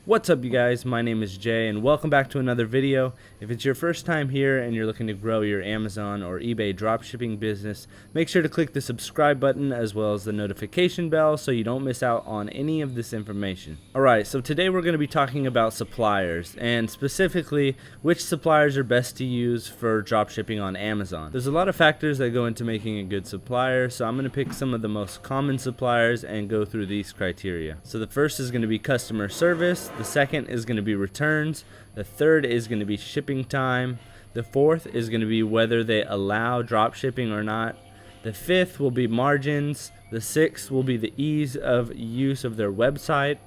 What's up, you guys? My name is Jay and welcome back to another video. If it's your first time here and you're looking to grow your Amazon or eBay dropshipping business, make sure to click the subscribe button as well as the notification bell so you don't miss out on any of this information. Alright, so today we're going to be talking about suppliers, and specifically which suppliers are best to use for dropshipping on Amazon. There's a lot of factors that go into making a good supplier, so I'm going to pick some of the most common suppliers and go through these criteria. So the first is going to be customer service. The second is going to be returns. The third is going to be shipping time. The fourth is going to be whether they allow drop shipping or not. The fifth will be margins. The sixth will be the ease of use of their website.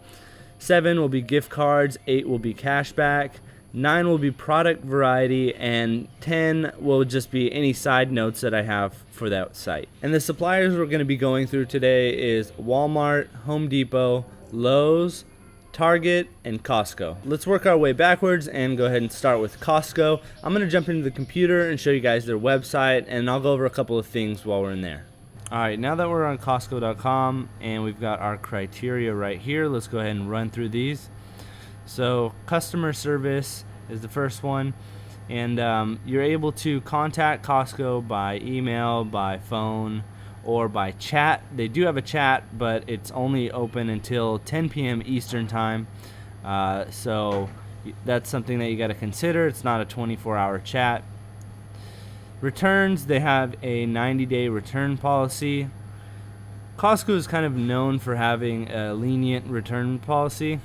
7 will be gift cards. 8 will be cashback. 9 will be product variety, and 10 will just be any side notes that I have for that site. And the suppliers we're going to be going through today is Walmart, Home Depot, Lowe's, Target, and Costco. Let's work our way backwards and go ahead and start with Costco. I'm going to jump into the computer and show you guys their website, and I'll go over a couple of things while we're in there. Alright, now that we're on Costco.com and we've got our criteria right here, let's go ahead and run through these. So customer service is the first one, and you're able to contact Costco by email, by phone, or by chat. They do have a chat, but it's only open until 10 p.m. Eastern time, so that's something that you got to consider. It's not a 24-hour chat. Returns, they have a 90-day return policy. Costco is kind of known for having a lenient return policy.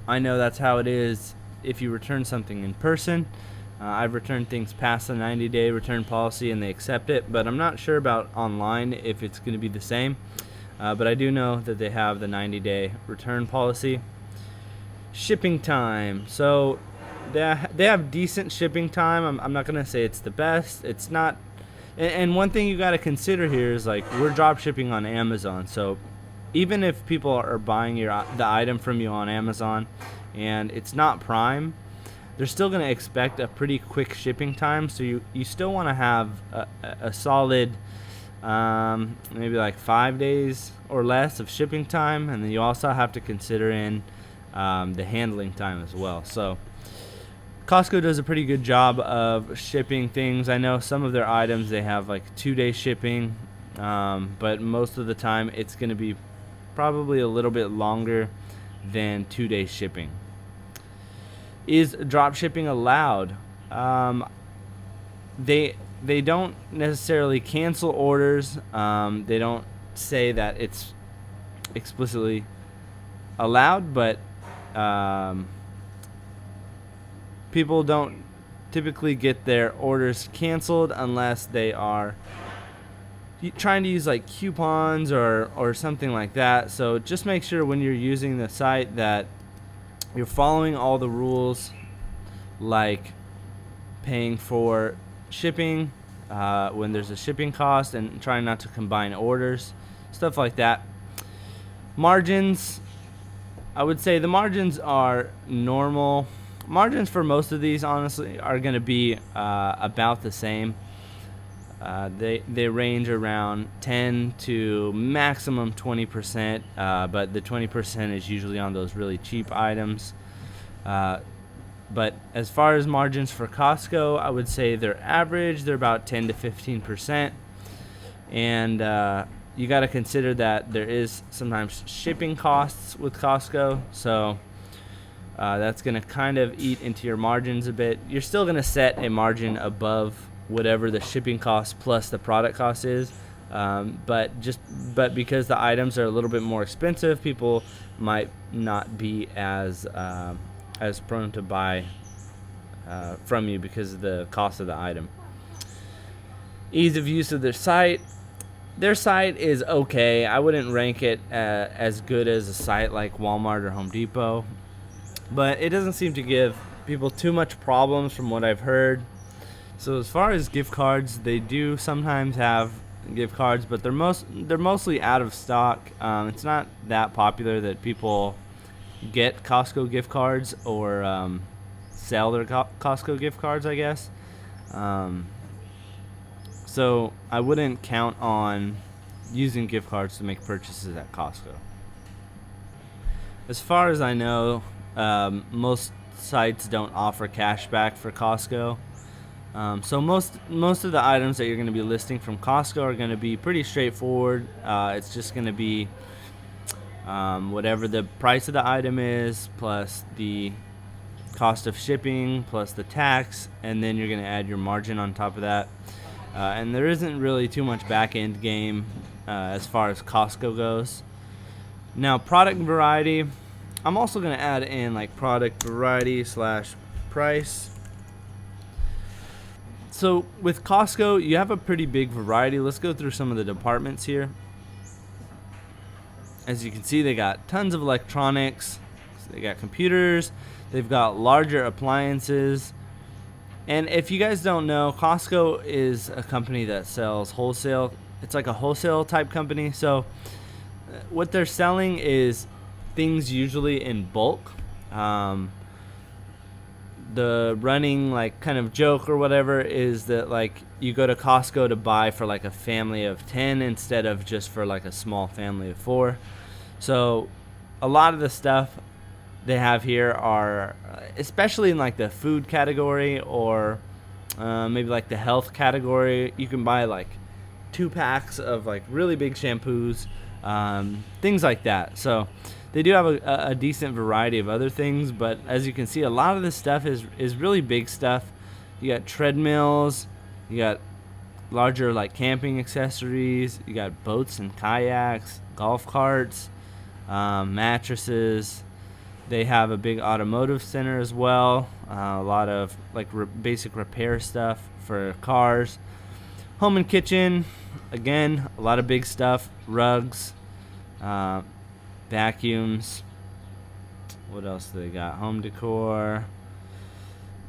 I know that's how it is if you return something in person. I've returned things past the 90-day return policy and they accept it, but I'm not sure about online if it's going to be the same. But I do know that they have the 90-day return policy. Shipping time. So they have decent shipping time. I'm not going to say it's the best. It's not. And one thing you got to consider here is, like, we're drop shipping on Amazon. So even if people are buying the item from you on Amazon and it's not Prime, they're still going to expect a pretty quick shipping time, so you still want to have a solid maybe like 5 days or less of shipping time, and then you also have to consider in the handling time as well. So Costco does a pretty good job of shipping things. I know some of their items they have like 2-day shipping, but most of the time it's going to be probably a little bit longer than 2-day shipping. Is drop shipping allowed? They don't necessarily cancel orders. They don't say that it's explicitly allowed, but people don't typically get their orders canceled unless they are trying to use like coupons or something like that. So just make sure when you're using the site that you're following all the rules, like paying for shipping when there's a shipping cost, and trying not to combine orders, stuff like that. Margins, I would say the margins are normal. Margins for most of these, honestly, are going to be about the same. They range around 10 to maximum 20%, but the 20% is usually on those really cheap items. But as far as margins for Costco, I would say they're average. They're about 10 to 15%. And you got to consider that there is sometimes shipping costs with Costco. So that's going to kind of eat into your margins a bit. You're still going to set a margin above whatever the shipping cost plus the product cost is, but because the items are a little bit more expensive, people might not be as prone to buy from you because of the cost of the item. Ease of use of their site is okay. I wouldn't rank it as good as a site like Walmart or Home Depot, but it doesn't seem to give people too much problems from what I've heard. So as far as gift cards, they do sometimes have gift cards, but they're mostly out of stock. It's not that popular that people get Costco gift cards or sell their Costco gift cards, I guess. So I wouldn't count on using gift cards to make purchases at Costco. As far as I know, most sites don't offer cash back for Costco. So most of the items that you're going to be listing from Costco are going to be pretty straightforward. It's just going to be whatever the price of the item is, plus the cost of shipping, plus the tax, and then you're going to add your margin on top of that. And there isn't really too much back end game as far as Costco goes. Now, product variety, I'm also going to add in like product variety / price. So with Costco, you have a pretty big variety. Let's go through some of the departments here. As you can see, they got tons of electronics. They got computers. They've got larger appliances. And if you guys don't know, Costco is a company that sells wholesale. It's like a wholesale type company. So what they're selling is things usually in bulk. The running like kind of joke or whatever is that like you go to Costco to buy for like a family of 10 instead of just for like a small family of 4. So a lot of the stuff they have here are especially in like the food category or maybe like the health category. You can buy like 2 packs of like really big shampoos, things like that. So they do have a decent variety of other things, but as you can see, a lot of this stuff is really big stuff. You got treadmills, you got larger like camping accessories, you got boats and kayaks, golf carts, mattresses. They have a big automotive center as well, a lot of like basic repair stuff for cars. Home and kitchen, again, a lot of big stuff, rugs, vacuums. What else do they got? Home decor.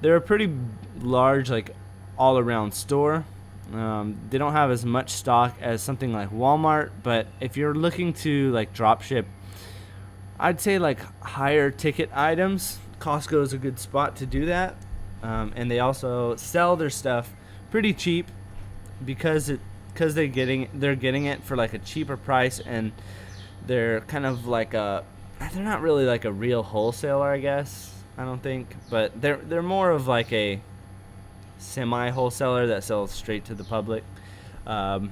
They're a pretty large like all around store. They don't have as much stock as something like Walmart, but if you're looking to like drop ship, I'd say like higher ticket items, Costco is a good spot to do that. And they also sell their stuff pretty cheap because they're getting it for like a cheaper price, and they're kind of like they're not really like a real wholesaler, I guess. I don't think, but they're more of like a semi wholesaler that sells straight to the public. But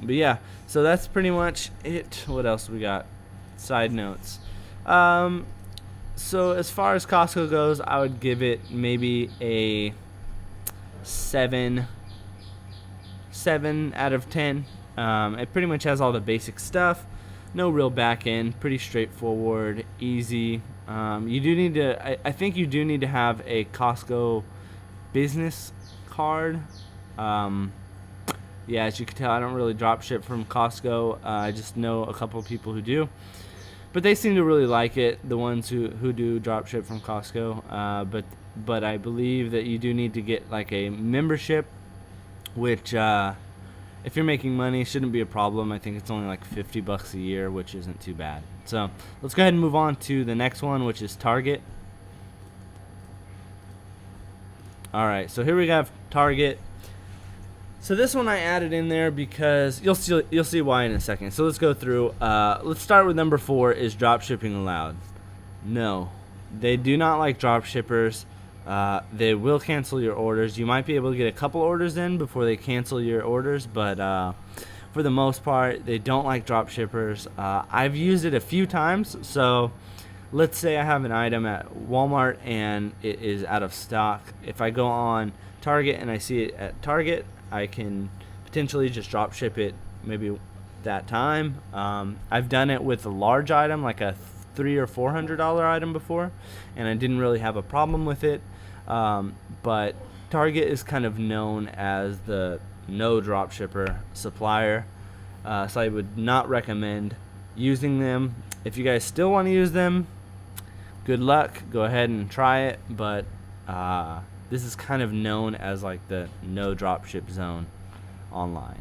yeah, so that's pretty much it. What else we got? Side notes. So as far as Costco goes, I would give it maybe a 7 out of 10. It pretty much has all the basic stuff. No real back end, pretty straightforward, easy. You do need to, I think you do need to have a Costco business card. Yeah, as you can tell, I don't really drop ship from Costco. I just know a couple of people who do, but they seem to really like it, the ones who do drop ship from Costco. But I believe that you do need to get like a membership, which if you're making money, shouldn't be a problem. I think it's only like $50 a year, which isn't too bad. So let's go ahead and move on to the next one, which is Target. Alright, so here we have Target. So this one I added in there because you'll see why in a second. So let's go through. Let's start with number 4, is drop shipping allowed? No, they do not like drop shippers. They will cancel your orders. You might be able to get a couple orders in before they cancel your orders, but for the most part, they don't like drop shippers. I've used it a few times. So let's say I have an item at Walmart and it is out of stock. If I go on Target and I see it at Target, I can potentially just drop ship it maybe that time. I've done it with a large item, like a $300 or $400 item before, and I didn't really have a problem with it. But Target is kind of known as the no drop shipper supplier, so I would not recommend using them. If you guys still want to use them, good luck, go ahead and try it, but this is kind of known as like the no drop ship zone online.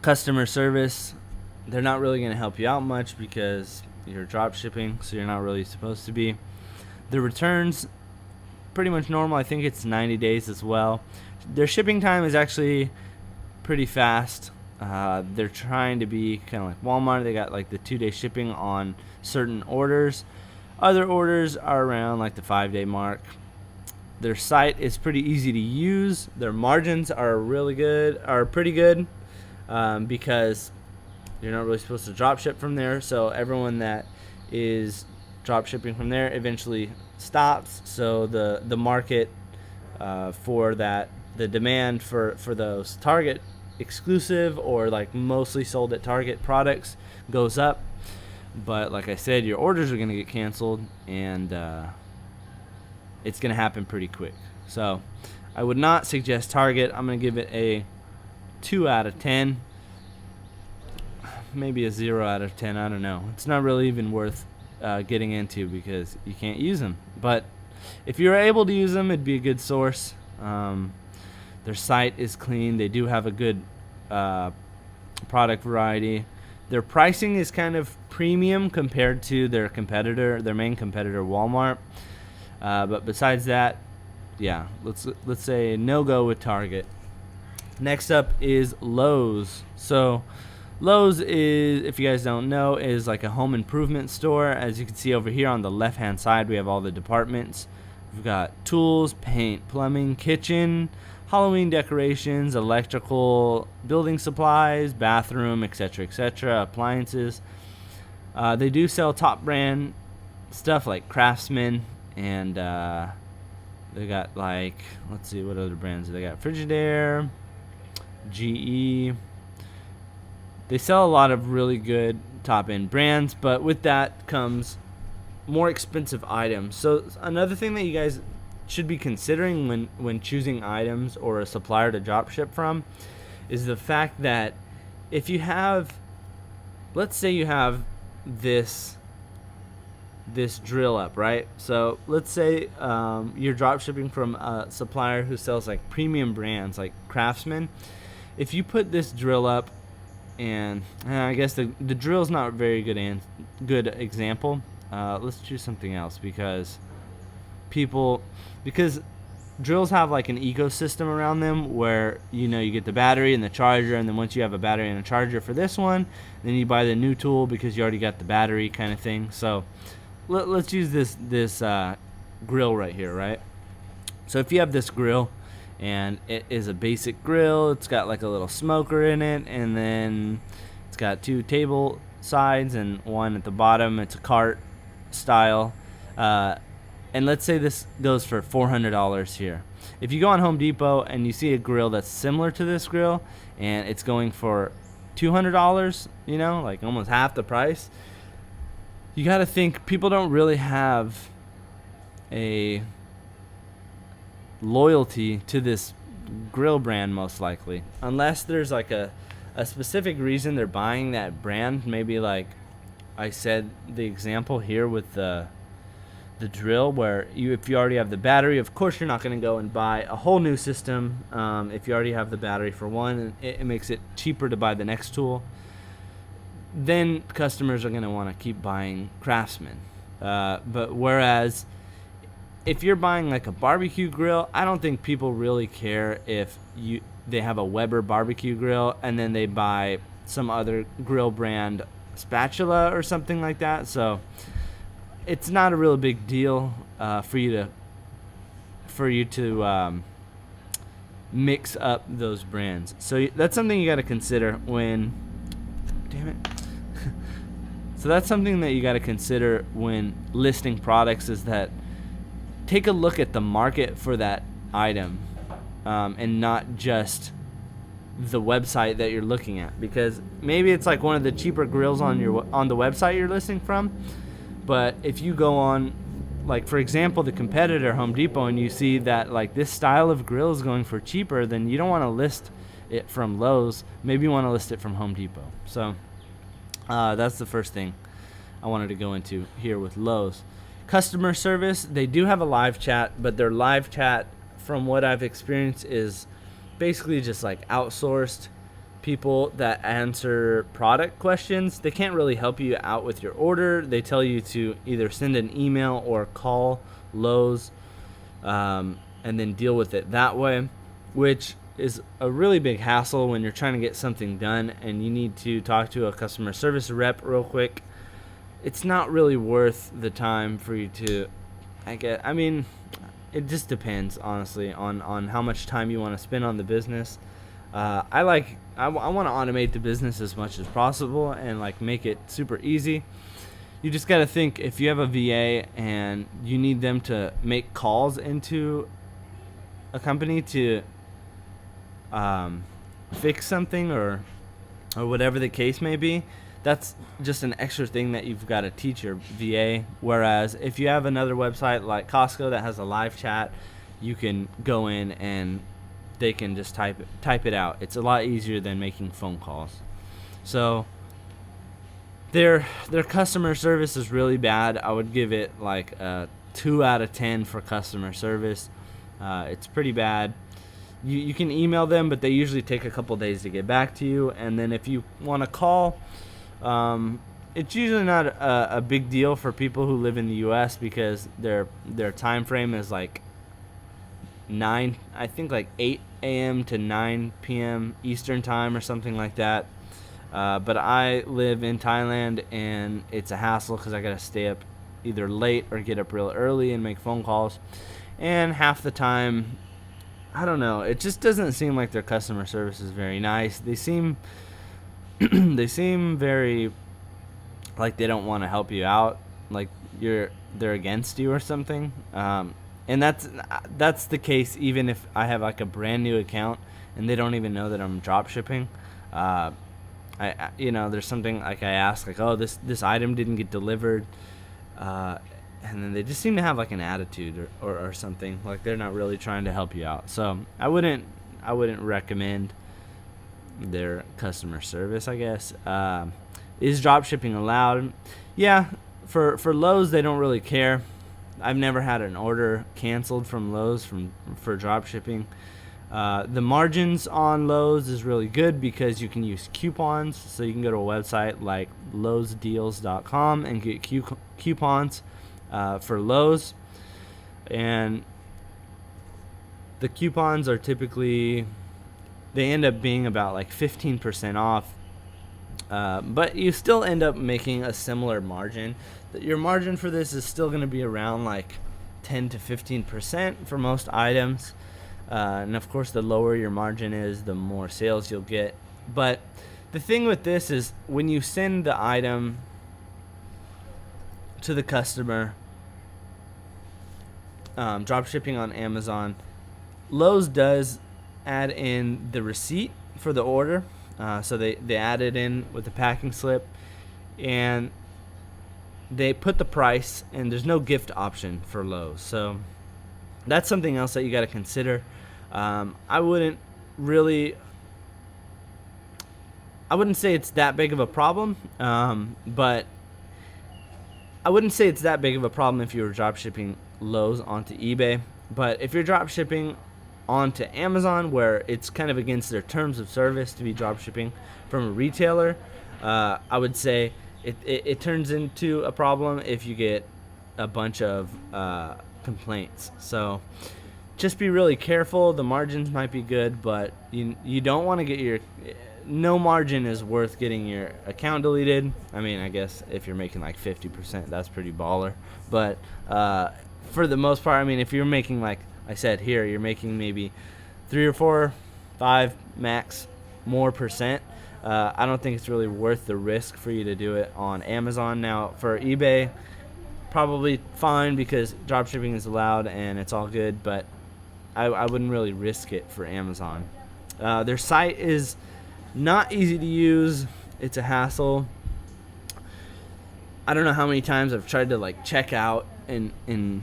Customer service, they're not really going to help you out much because you're drop shipping, so you're not really supposed to be. The returns, pretty much normal. I think it's 90 days as well. Their shipping time is actually pretty fast. They're trying to be kind of like Walmart. They got like the 2-day shipping on certain orders. Other orders are around like the 5-day mark. Their site is pretty easy to use. Their margins are pretty good, because you're not really supposed to drop ship from there. So everyone that is drop shipping from there eventually stops. So the market for that, the demand for those Target exclusive or like mostly sold at Target products goes up. But like I said, your orders are going to get canceled, and it's going to happen pretty quick. So I would not suggest Target. I'm going to give it a 2 out of 10, maybe a 0 out of 10. I don't know. It's not really even worth getting into because you can't use them. But if you're able to use them, it'd be a good source. Their site is clean. They do have a good product variety. Their pricing is kind of premium compared to their main competitor, Walmart. But besides that, yeah, let's say no go with Target. Next up is Lowe's. So Lowe's is, if you guys don't know, is like a home improvement store. As you can see over here on the left-hand side, we have all the departments. We've got tools, paint, plumbing, kitchen, Halloween decorations, electrical, building supplies, bathroom, etc., appliances. They do sell top brand stuff like Craftsman, and they got like, let's see, what other brands do they got? Frigidaire, GE. They sell a lot of really good top end brands, but with that comes more expensive items. So another thing that you guys should be considering when choosing items or a supplier to drop ship from is the fact that if you have, let's say you have this drill up, right? So let's say you're drop shipping from a supplier who sells like premium brands like Craftsman. If you put this drill up, and I guess the drill is not a very good example. Let's choose something else because drills have like an ecosystem around them where you get the battery and the charger, and then once you have a battery and a charger for this one, then you buy the new tool because you already got the battery kind of thing. So let's use this grill right here, right? So if you have this grill and it is a basic grill, it's got like a little smoker in it, and then it's got 2 table sides and one at the bottom. It's a cart style, and let's say this goes for $400 here. If you go on Home Depot and you see a grill that's similar to this grill and it's going for $200, like almost half the price, you got to think people don't really have a loyalty to this grill brand, most likely, unless there's like a specific reason they're buying that brand. Maybe like I said, the example here with the drill, where if you already have the battery, of course you're not going to go and buy a whole new system. If you already have the battery for one, it makes it cheaper to buy the next tool. Then customers are going to want to keep buying Craftsman. But whereas if you're buying like a barbecue grill, I don't think people really care if they have a Weber barbecue grill and then they buy some other grill brand spatula or something like that. So it's not a real big deal for you to mix up those brands. So that's something you got to consider when. Damn it. So that's something that you got to consider when listing products, is that take a look at the market for that item, and not just the website that you're looking at, because maybe it's like one of the cheaper grills on the website you're listing from. But if you go on, like for example, the competitor Home Depot, and you see that like this style of grill is going for cheaper, then you don't want to list it from Lowe's. Maybe you want to list it from Home Depot. So that's the first thing I wanted to go into here with Lowe's. Customer service, they do have a live chat, but their live chat, from what I've experienced, is basically just like outsourced people that answer product questions. They can't really help you out with your order. They tell you to either send an email or call Lowe's, and then deal with it that way, which is a really big hassle when you're trying to get something done and you need to talk to a customer service rep real quick. It's not really worth the time for you to, I mean, it just depends, honestly, on how much time you want to spend on the business. I want to automate the business as much as possible and like make it super easy. You just got to think, if you have a VA and you need them to make calls into a company to fix something or whatever the case may be, that's just an extra thing that you've got to teach your VA. Whereas if you have another website like Costco that has a live chat, you can go in and they can just type it out. It's a lot easier than making phone calls. So their customer service is really bad. I would give it like a 2 out of 10 for customer service. It's pretty bad. You can email them, but they usually take a couple days to get back to you. And then if you want to call, it's usually not a big deal for people who live in the U.S. because their time frame is like 8 a.m. to 9 p.m. Eastern time or something like that. But I live in Thailand, and it's a hassle because I got to stay up either late or get up real early and make phone calls. And half the time, I don't know, it just doesn't seem like their customer service is very nice. They seem very like they don't want to help you out, like they're against you or something. And that's the case even if I have like a brand new account and they don't even know that I'm drop shipping. There's something like I ask, like, oh, this item didn't get delivered, and then they just seem to have like an attitude or something, like they're not really trying to help you out. So I wouldn't recommend their customer service, I guess. Is drop shipping allowed? Yeah, for Lowe's they don't really care. I've never had an order canceled from Lowe's for drop shipping. The margins on Lowe's is really good because you can use coupons. So you can go to a website like lowesdeals.com and get coupons for Lowe's. And the coupons are typically, they end up being about like 15% off. But you still end up making a similar margin. Your margin for this is still going to be around like 10 to 15% for most items. And of course, the lower your margin is, the more sales you'll get. But the thing with this is when you send the item to the customer, drop shipping on Amazon, Lowe's does add in the receipt for the order. So they add it in with the packing slip, and they put the price, and there's no gift option for Lowe's. So that's something else that you got to consider. I wouldn't say it's that big of a problem, but I wouldn't say it's that big of a problem if you were drop shipping Lowe's onto eBay. But if you're drop shipping onto Amazon, where it's kind of against their terms of service to be drop shipping from a retailer, I would say it turns into a problem if you get a bunch of complaints. So just be really careful. The margins might be good, but you don't want to get no margin is worth getting your account deleted. I mean, I guess if you're making like 50%, that's pretty baller. But for the most part, I mean, if you're making, like I said here, you're making maybe 3 or 4, 5 max more percent, I don't think it's really worth the risk for you to do it on Amazon. Now for eBay, probably fine because drop shipping is allowed and it's all good, but I wouldn't really risk it for Amazon. Their site is not easy to use. It's a hassle. I don't know how many times I've tried to like check out and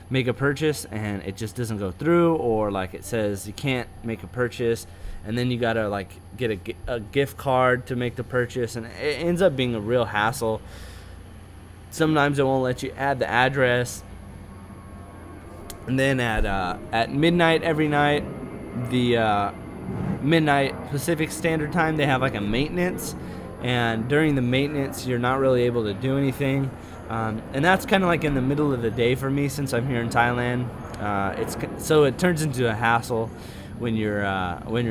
make a purchase and it just doesn't go through, or like it says you can't make a purchase, and then you gotta like get a gift card to make the purchase, and it ends up being a real hassle. Sometimes it won't let you add the address, and then at midnight every night, the midnight Pacific Standard Time, they have like a maintenance, and during the maintenance you're not really able to do anything, and that's kind of like in the middle of the day for me since I'm here in Thailand. So it turns into a hassle when you're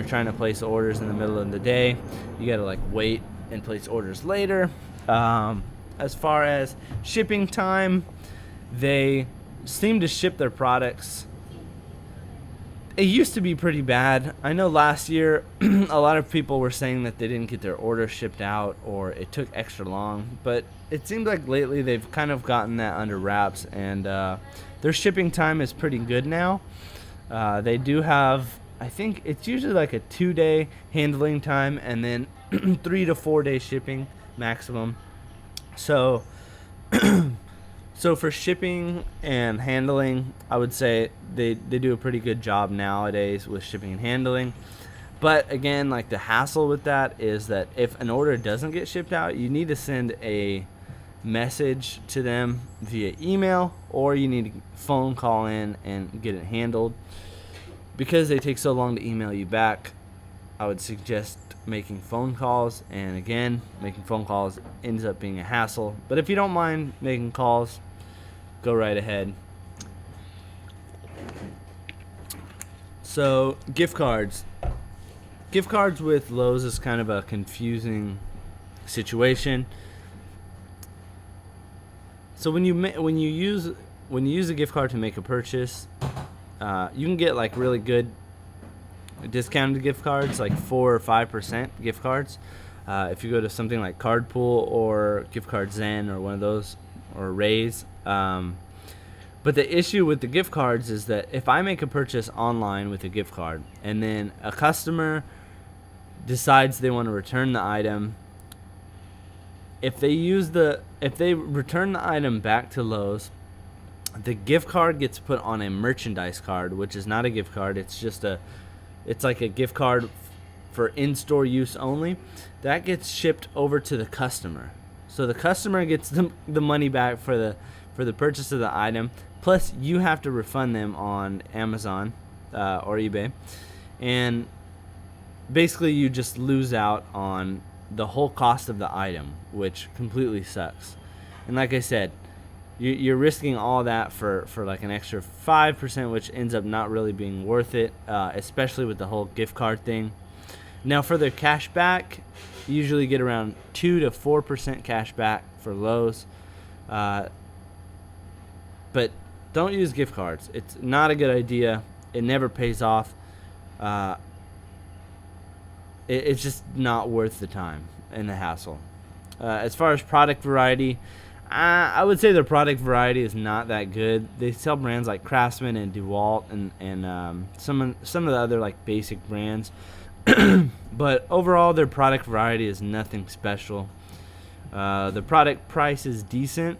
trying to place orders in the middle of the day. You gotta like wait and place orders later. As far as shipping time, they seem to ship their products. It used to be pretty bad. I know last year a lot of people were saying that they didn't get their order shipped out or it took extra long, but it seems like lately they've kind of gotten that under wraps, and their shipping time is pretty good now. They do have, I think it's usually like a 2-day handling time and then 3 to 4 day shipping maximum. So so for shipping and handling, I would say they do a pretty good job nowadays with shipping and handling. But again, like the hassle with that is that if an order doesn't get shipped out, you need to send a message to them via email, or you need to phone call in and get it handled. Because they take so long to email you back, I would suggest making phone calls, and again, making phone calls ends up being a hassle. But if you don't mind making calls, go right ahead. So gift cards with Lowe's is kind of a confusing situation. So when you use a gift card to make a purchase, you can get like really good discounted gift cards, like 4 or 5% gift cards. If you go to something like Cardpool or Gift Card Zen or one of those, or Raise. But the issue with the gift cards is that if I make a purchase online with a gift card and then a customer decides they want to return the item, if they return the item back to Lowe's, the gift card gets put on a merchandise card, which is not a gift card. It's like a gift card for in-store use only. That gets shipped over to the customer. So the customer gets the money back for the purchase of the item, plus you have to refund them on Amazon or eBay. And basically you just lose out on the whole cost of the item, which completely sucks. And like I said, you're risking all that for like an extra 5%, which ends up not really being worth it, especially with the whole gift card thing. Now for their cash back, you usually get around 2 to 4% cash back for Lowe's. But don't use gift cards. It's not a good idea. It never pays off. It's just not worth the time and the hassle. As far as product variety, I would say their product variety is not that good. They sell brands like Craftsman and DeWalt and some of the other like basic brands. But overall, their product variety is nothing special. The product price is decent,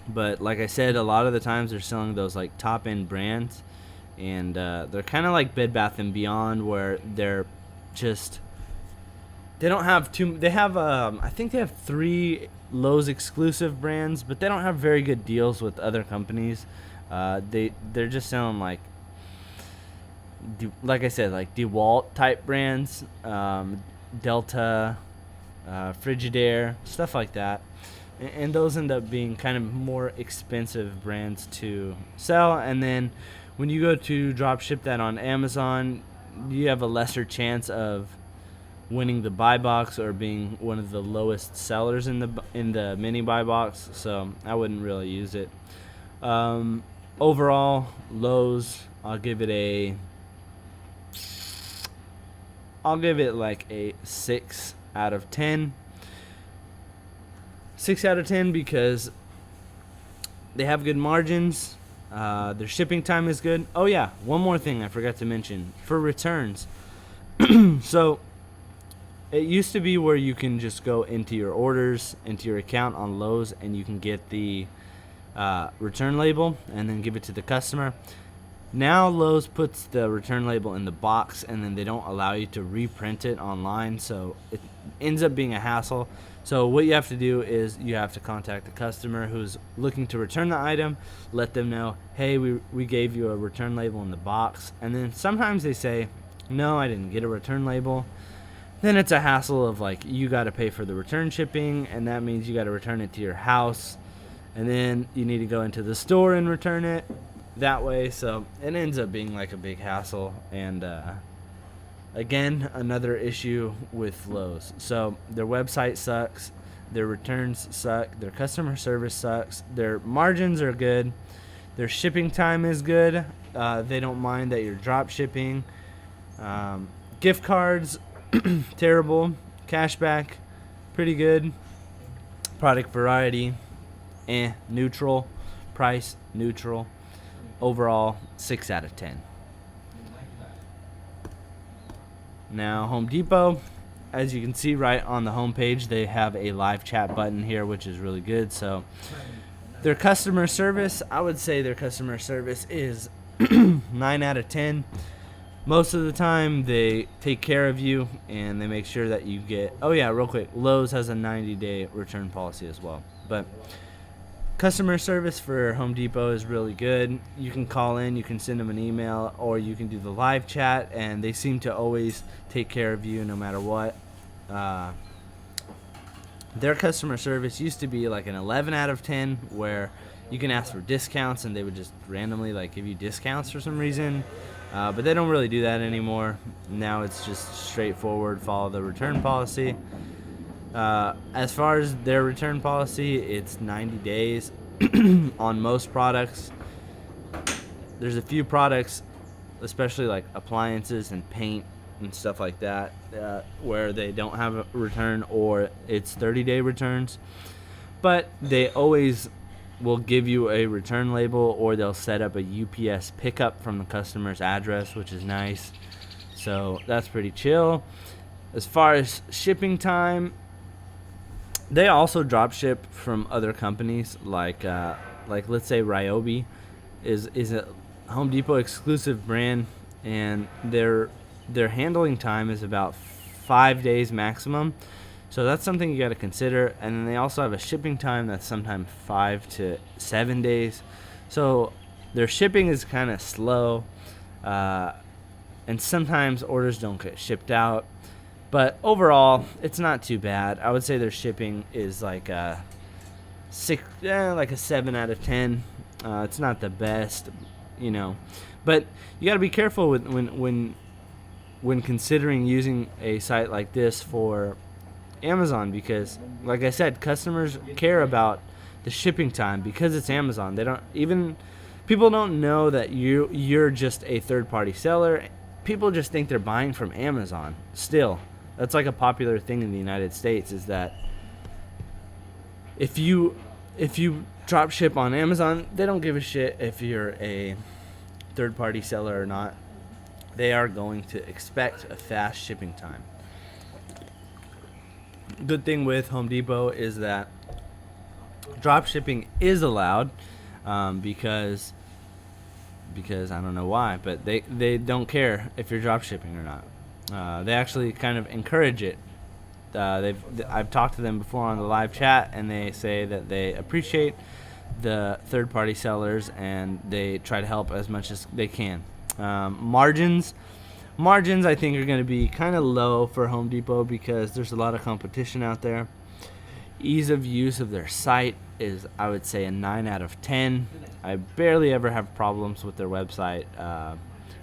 but like I said, a lot of the times they're selling those like top end brands, and they're kind of like Bed Bath & Beyond, where they don't have too. They have I think they have 3 Lowe's exclusive brands, but they don't have very good deals with other companies. They're just selling like I said, like DeWalt type brands, Delta, Frigidaire, stuff like that. And those end up being kind of more expensive brands to sell. And then when you go to drop ship that on Amazon, you have a lesser chance of winning the buy box or being one of the lowest sellers in the mini buy box. So I wouldn't really use it. Overall, Lowe's, I'll give it like a 6 out of 10. 6 out of 10 because they have good margins. Their shipping time is good. Oh yeah, one more thing I forgot to mention. For returns. So it used to be where you can just go into your orders, into your account on Lowe's, and you can get the return label and then give it to the customer. Now Lowe's puts the return label in the box, and then they don't allow you to reprint it online, so it ends up being a hassle. So what you have to do is you have to contact the customer who's looking to return the item, let them know, hey, we gave you a return label in the box, and then sometimes they say, no, I didn't get a return label. Then it's a hassle of like, you got to pay for the return shipping, and that means you got to return it to your house, and then you need to go into the store and return it. that way, so it ends up being like a big hassle. And again, another issue with Lowe's. So their website sucks, their returns suck, their customer service sucks, their margins are good, their shipping time is good. They don't mind that you're drop shipping. Gift cards, terrible. Cashback, pretty good. Product variety, neutral. Price, neutral. Overall, 6 out of 10. Now, Home Depot, as you can see right on the home page, they have a live chat button here, which is really good. So their customer service, I would say their customer service is 9 out of 10. Most of the time, they take care of you, and they make sure that you get... Oh, yeah, real quick. Lowe's has a 90-day return policy as well. But customer service for Home Depot is really good. You can call in, you can send them an email, or you can do the live chat, and they seem to always take care of you no matter what. Their customer service used to be like an 11 out of 10, where you can ask for discounts, and they would just randomly give you discounts for some reason. But they don't really do that anymore. Now it's just straightforward, follow the return policy. As far as their return policy, it's 90 days on most products. There's a few products, especially like appliances and paint and stuff like that, where they don't have a return, or it's 30-day returns. But they always will give you a return label, or they'll set up a UPS pickup from the customer's address, which is nice. So that's pretty chill. As far as shipping time, they also drop ship from other companies, like let's say Ryobi is a Home Depot exclusive brand, and their handling time is about 5 days maximum. So that's something you got to consider. And then they also have a shipping time that's sometimes 5 to 7 days. So their shipping is kind of slow, and sometimes orders don't get shipped out. But overall, it's not too bad. I would say their shipping is like a 7 out of 10. It's not the best, but you got to be careful with when considering using a site like this for Amazon, because like I said, customers care about the shipping time because it's Amazon. People don't know that you're just a third-party seller. People just think they're buying from Amazon. Still, that's like a popular thing in the United States, is that if you drop ship on Amazon, they don't give a shit if you're a third-party seller or not. They are going to expect a fast shipping time. Good thing with Home Depot is that drop shipping is allowed, because I don't know why, but they don't care if you're drop shipping or not. They actually kind of encourage it. I've talked to them before on the live chat, and they say that they appreciate the third-party sellers, and they try to help as much as they can. Margins I think are going to be kind of low for Home Depot because there's a lot of competition out there. Ease of use of their site is, I would say, a 9 out of 10. I barely ever have problems with their website.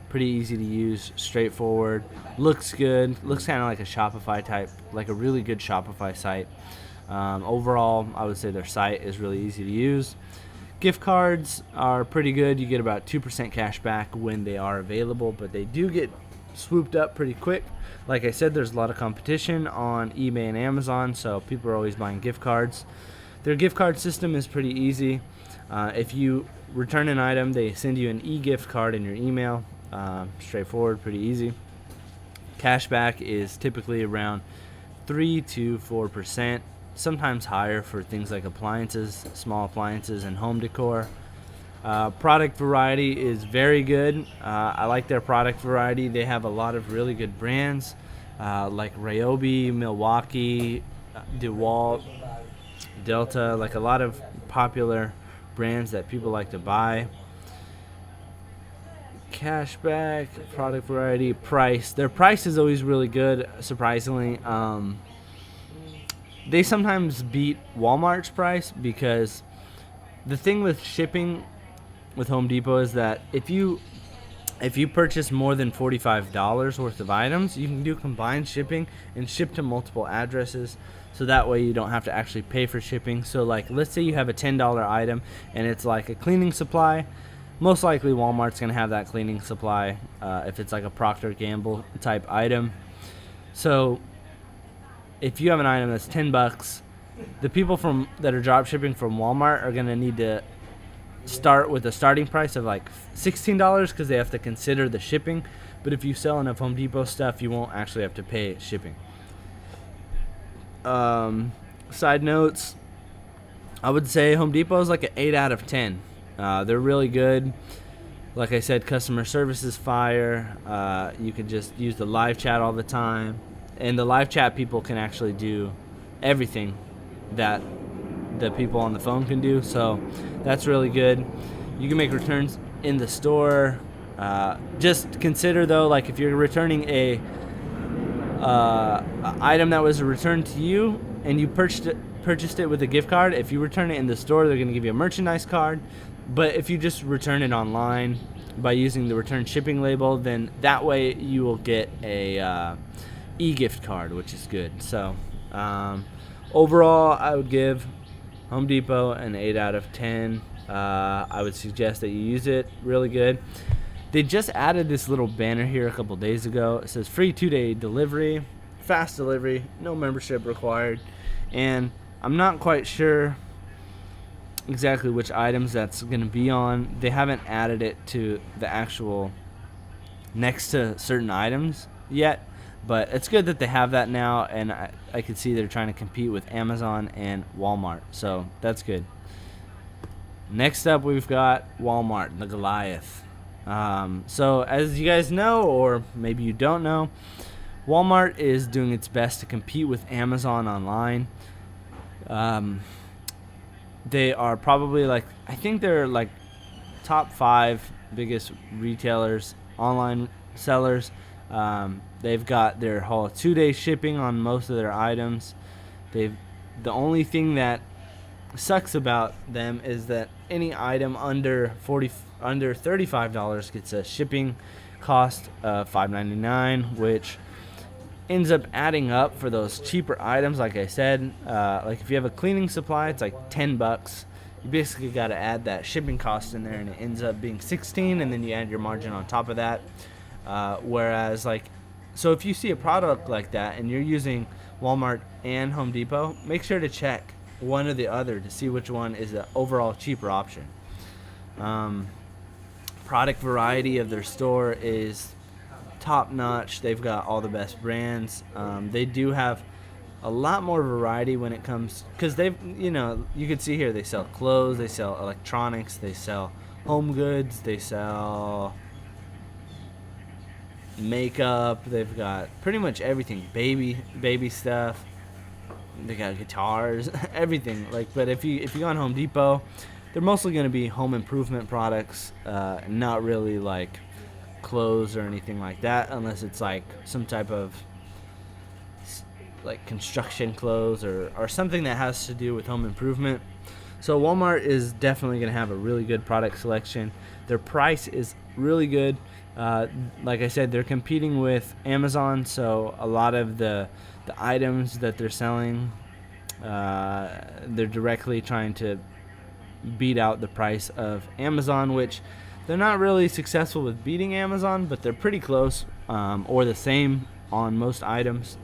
Pretty easy to use, straightforward, looks good, looks kind of like a Shopify type, like a really good Shopify site. Overall, I would say their site is really easy to use. Gift cards are pretty good. You get about 2% cash back when they are available, but they do get swooped up pretty quick. Like I said, there's a lot of competition on eBay and Amazon, so people are always buying gift cards. Their gift card system is pretty easy. If you return an item, they send you an e-gift card in your email. Straightforward, pretty easy. Cashback is typically around 3 to 4%, sometimes higher for things like appliances, small appliances, and home decor. Product variety is very good. I like their product variety. They have a lot of really good brands, like Ryobi, Milwaukee, DeWalt, Delta, like a lot of popular brands that people like to buy. Cashback, product variety, price. Their price is always really good, surprisingly. They sometimes beat Walmart's price, because the thing with shipping with Home Depot is that if you purchase more than $45 worth of items, you can do combined shipping and ship to multiple addresses. So that way you don't have to actually pay for shipping. So like, let's say you have a $10 item and it's like a cleaning supply. Most likely Walmart's going to have that cleaning supply if it's like a Procter & Gamble type item. So if you have an item that's $10, the people that are drop shipping from Walmart are going to need to start with a starting price of like $16 because they have to consider the shipping. But if you sell enough Home Depot stuff, you won't actually have to pay shipping. Side notes, I would say Home Depot is like an 8 out of 10. They're really good. Like I said, customer service is fire. You can just use the live chat all the time, and the live chat people can actually do everything that the people on the phone can do, so that's really good. You can make returns in the store. Just consider though, like if you're returning a item that was returned to you and you purchased it with a gift card, if you return it in the store, they're going to give you a merchandise card. But if you just return it online by using the return shipping label, then that way you will get a e-gift card, which is good. So overall, I would give Home Depot an 8 out of 10. I would suggest that you use it. Really good. They just added this little banner here a couple days ago. It says free 2-day delivery, fast delivery, no membership required. And I'm not quite sure exactly which items that's going to be on. They haven't added it to the actual next to certain items yet, but it's good that they have that now, and I can see they're trying to compete with Amazon and Walmart, so that's good. Next up, we've got Walmart, the Goliath. So as you guys know, or maybe you don't know, Walmart is doing its best to compete with Amazon online. They are probably I think they're like top 5 biggest retailers, online sellers. They've got their whole 2-day shipping on most of their items. The only thing that sucks about them is that any item under $35 gets a shipping cost of $5.99, which ends up adding up for those cheaper items. Like I said, like if you have a cleaning supply, it's like $10. You basically got to add that shipping cost in there, and it ends up being $16, and then you add your margin on top of that. Whereas so if you see a product like that and you're using Walmart and Home Depot, make sure to check one or the other to see which one is the overall cheaper option. Product variety of their store is top notch. They've got all the best brands. They do have a lot more variety when it comes, because they've, you can see here they sell clothes, they sell electronics, they sell home goods, they sell makeup, they've got pretty much everything, baby stuff, they got guitars, everything. But if you go on Home Depot, they're mostly going to be home improvement products, not really like clothes or anything like that, unless it's like some type of like construction clothes or something that has to do with home improvement. So Walmart is definitely going to have a really good product selection. Their price is really good. Like I said, they're competing with Amazon, so a lot of the items that they're selling, they're directly trying to beat out the price of Amazon, which they're not really successful with beating Amazon, but they're pretty close, or the same on most items.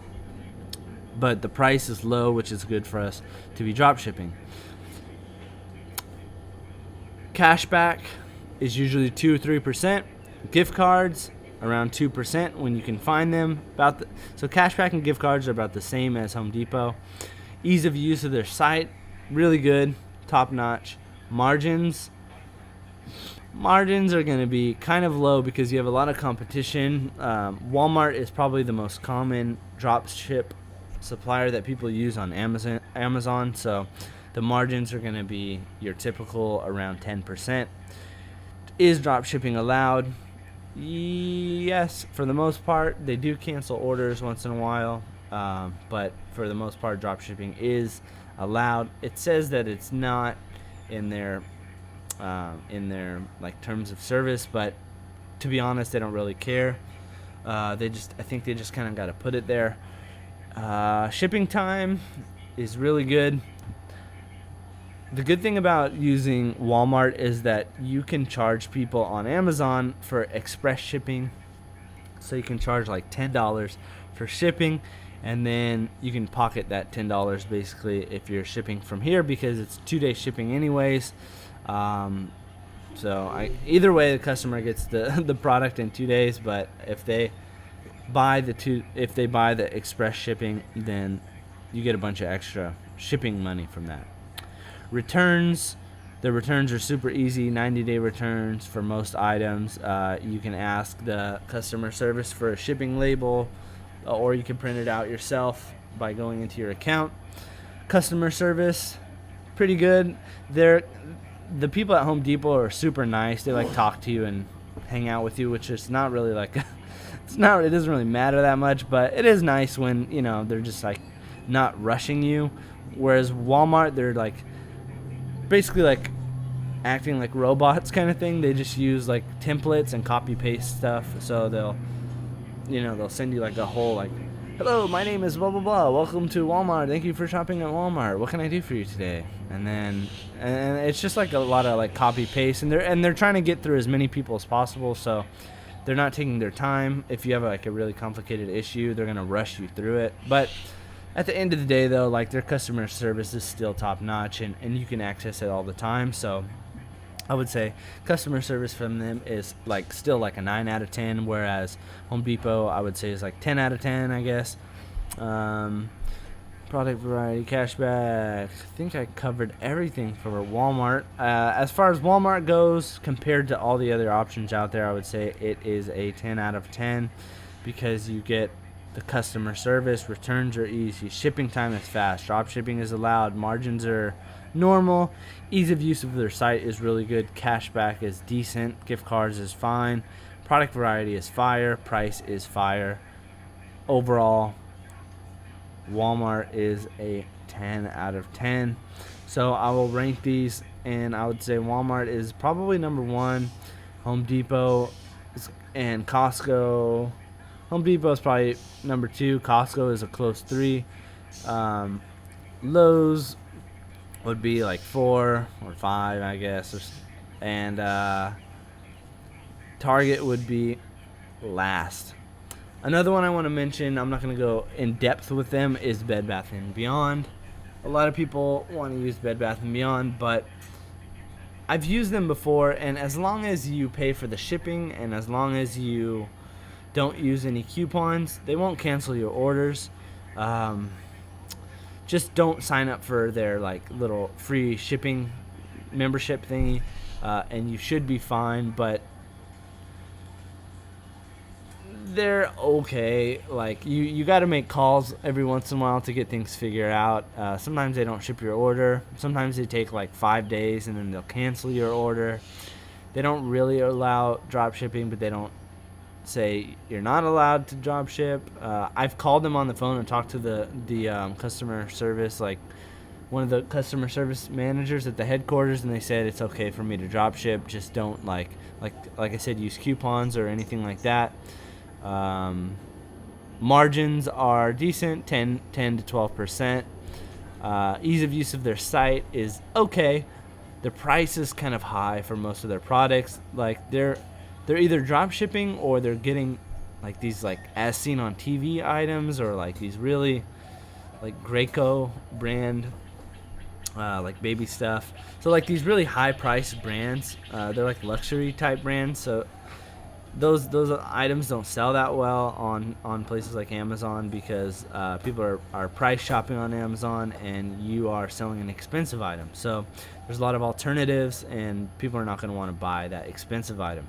But the price is low, which is good for us to be drop shipping. Cashback is usually 2 or 3%. Gift cards around 2% when you can find them. So cashback and gift cards are about the same as Home Depot. Ease of use of their site, really good, top notch. Margins are going to be kind of low because you have a lot of competition. Walmart is probably the most common drop ship supplier that people use on Amazon, so the margins are going to be your typical around 10%. Is drop shipping allowed? Yes, for the most part. They do cancel orders once in a while, but for the most part, drop shipping is allowed. It says that it's not in their in their like terms of service, but to be honest, they don't really care. I think they just kind of got to put it there. Shipping time is really good. The good thing about using Walmart is that you can charge people on Amazon for express shipping. So you can charge like $10 for shipping, and then you can pocket that $10 basically if you're shipping from here, because it's 2-day shipping anyways. Either way, the customer gets the product in 2 days, but if they buy the express shipping, then you get a bunch of extra shipping money from that. Returns. The returns are super easy, 90-day returns for most items. You can ask the customer service for a shipping label, or you can print it out yourself by going into your account. Customer service, pretty good. The people at Home Depot are super nice. They like talk to you and hang out with you, which is not really like it doesn't really matter that much, but it is nice when, you know, they're just like not rushing you. Whereas Walmart, they're like basically like acting like robots kind of thing. They just use like templates and copy paste stuff. So they'll send you like a whole like, hello, my name is blah blah blah, welcome to Walmart, thank you for shopping at Walmart, what can I do for you today? And it's just like a lot of like copy paste, and they're trying to get through as many people as possible, so they're not taking their time. If you have like a really complicated issue, they're gonna rush you through it. But at the end of the day, though, like their customer service is still top notch, and you can access it all the time. So I would say customer service from them is like still like a 9 out of 10, whereas Home Depot I would say is like 10 out of 10, I guess. Product variety, cashback. I think I covered everything for Walmart. As far as Walmart goes, compared to all the other options out there, I would say it is a 10 out of 10 because you get the customer service, returns are easy, shipping time is fast, drop shipping is allowed, margins are normal, ease of use of their site is really good, cashback is decent, gift cards is fine, product variety is fire, price is fire. Overall, Walmart is a 10 out of 10. So I will rank these, and I would say Walmart is probably number 1, Home Depot and Costco. Home Depot is probably number 2. Costco is a close 3. Lowe's would be like 4 or 5, I guess. And Target would be last. Another one I want to mention, I'm not going to go in depth with them, is Bed Bath & Beyond. A lot of people want to use Bed Bath & Beyond, but I've used them before, and as long as you pay for the shipping and as long as you don't use any coupons, they won't cancel your orders. Just don't sign up for their like little free shipping membership thingy, and you should be fine. But they're okay. Like you got to make calls every once in a while to get things figured out. Sometimes they don't ship your order. Sometimes they take like 5 days and then they'll cancel your order. They don't really allow drop shipping, but they don't say you're not allowed to drop ship. I've called them on the phone and talked to the customer service, like one of the customer service managers at the headquarters, and they said it's okay for me to drop ship. Just don't like I said, use coupons or anything like that. Margins are decent, 10 to 12%. Ease of use of their site is okay. The price is kind of high for most of their products. Like they're either drop shipping or they're getting like these like as seen on TV items, or like these really like Graco brand like baby stuff. So like these really high priced brands, they're like luxury type brands. So those items don't sell that well on places like Amazon, because people are price shopping on Amazon, and you are selling an expensive item. So there's a lot of alternatives, and people are not going to want to buy that expensive item.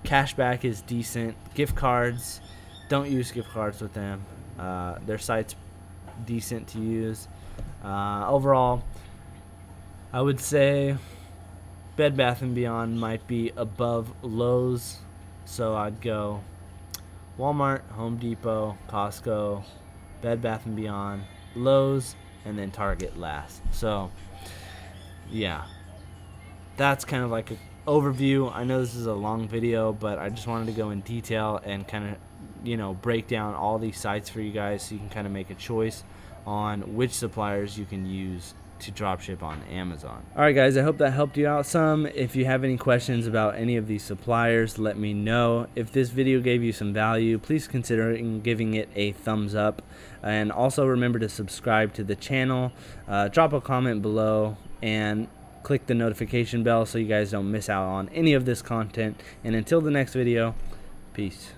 Cashback is decent. Gift cards, don't use gift cards with them. Their site's decent to use. Overall, I would say Bed Bath & Beyond might be above Lowe's. So I'd go Walmart, Home Depot, Costco, Bed Bath & Beyond, Lowe's, and then Target last. So, yeah. that's kind of like an overview. I know this is a long video, but I just wanted to go in detail and kind of break down all these sites for you guys so you can kind of make a choice on which suppliers you can use to dropship on Amazon. Alright guys, I hope that helped you out some. If you have any questions about any of these suppliers, let me know. If this video gave you some value, please consider giving it a thumbs up, and also remember to subscribe to the channel, drop a comment below, and click the notification bell so you guys don't miss out on any of this content. And until the next video, peace.